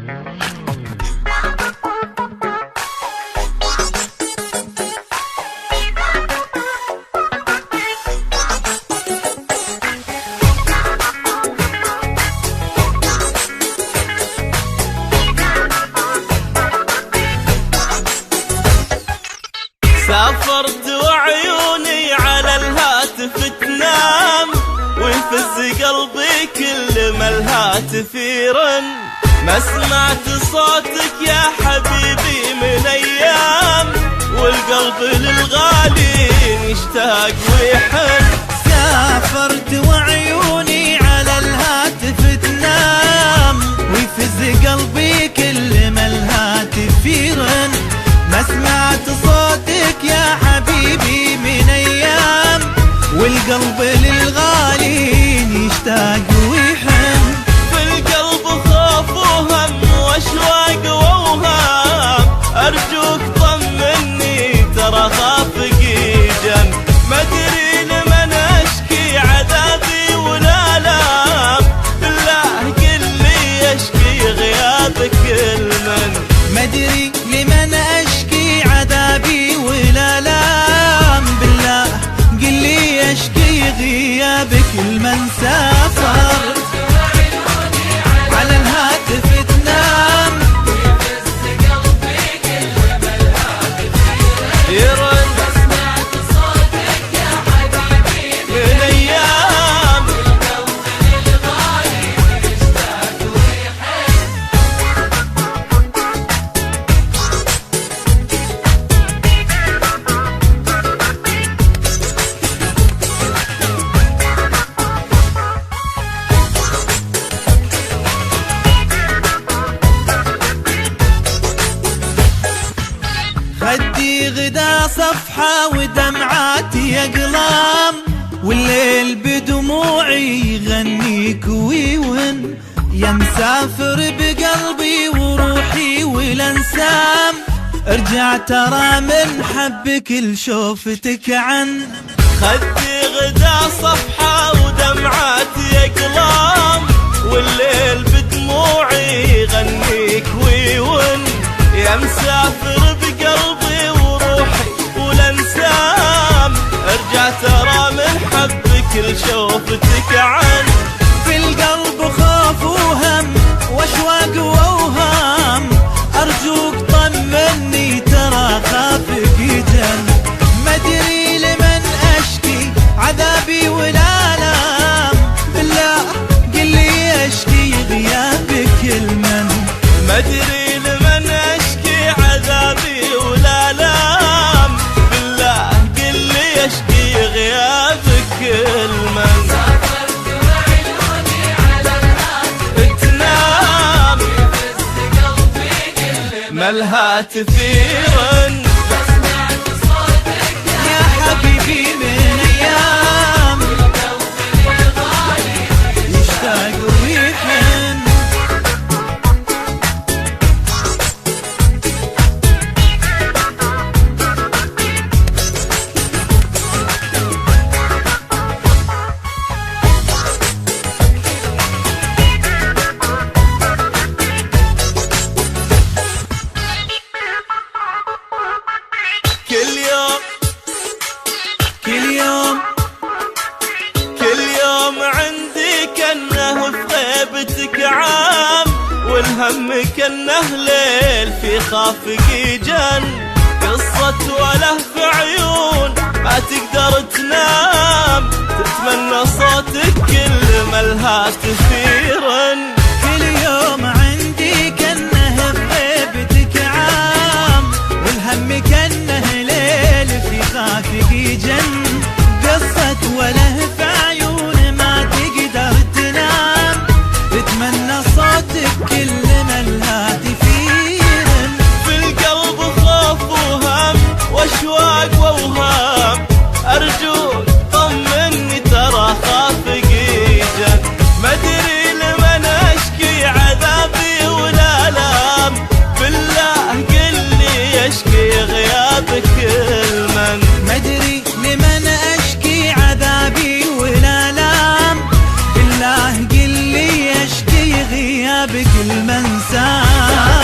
سافرت وعيوني على الهاتف تنام، ويفز قلبي كل ما الهاتف يرن. ما سمعت صوتك يا حبيبي من ايام، والقلب للغالي يشتاق ويحن. سافرت وعيوني على الهاتف تنام، ويفز قلبي كل ما الهاتف يرن. ما سمعت صوتك يا حبيبي من ايام، والقلب للغالي يشتاق ويحن. في القلب خوف وهم واشواق واوهام، ارجوك طمني ترى خافقي جن. ما ادري لمن اشكي عذابي ولا لام، بالله قل لي اشكي غيابك المن. ما ادري لمن اشكي عذابي ولا لام، بالله قل لي اشكي غيابك المن. سافر على الهاتف تنام، ويفز قلبي كل ما الهاتف يرن. ما سمعت صوتك يا حبيبي من ايام، والقلب للغالي يشتاق ويحن. خدي غدا صفحة ودمعاتي أقلام، والليل بدموعي يغنيك ويون. يا مسافر بقلبي وروحي والانسام، ارجع ترى من حبك لشوفتك عن. خدي غدا صفحة ودمعاتي أقلام، والليل بدموعي يغنيك ويون. يا مسافر بقلبي وروحي والانسام، ارجع ترى من حبك لشوفتك عن. في القلب خوف وهم واشواق واوهام، ارجوك طمني ترى خافك جن. ما ادري لمن اشكي عذابي ولا لام، بالله قل لي اشكي غيابك المن. ما ادري لمن اشكي عذابي ولا لام، بالله قل لي اشكي غيابك المن. سافرت وعيوني على الهاتف تنام، ويفز قلبي كل ما الهاتف يرن. ما سمعت صوتك يا حبيبي من ايام، والقلب للغالي يشتاق ويحن. كل يوم كل يوم كل يوم عندي كأنه في غيبتك عام، والهم كأنه ليل في خافقي جن. قصة وله في عيون ما تقدر تنام، تتمنى صوتك كل ما الهاتف يرن. كل يوم عندي كأنه بغيبتك عام، والهم كأنه ليل في خافقي جن. قصة وله في عيون ما تقدر تنام، تتمنى صوتك كل ما الهاتف يرن. في القلب خوف وهم واشواق واوهام، ارجوك طمني ترى خافقي جن. ما ادري لمن اشكي عذابي ولا لام، بالله قل لي اشكي غيابك المن. ما ادري لمن اشكي عذابي ولا لام، بالله قل لي اشكي غيابك الدنيا بكل منساه.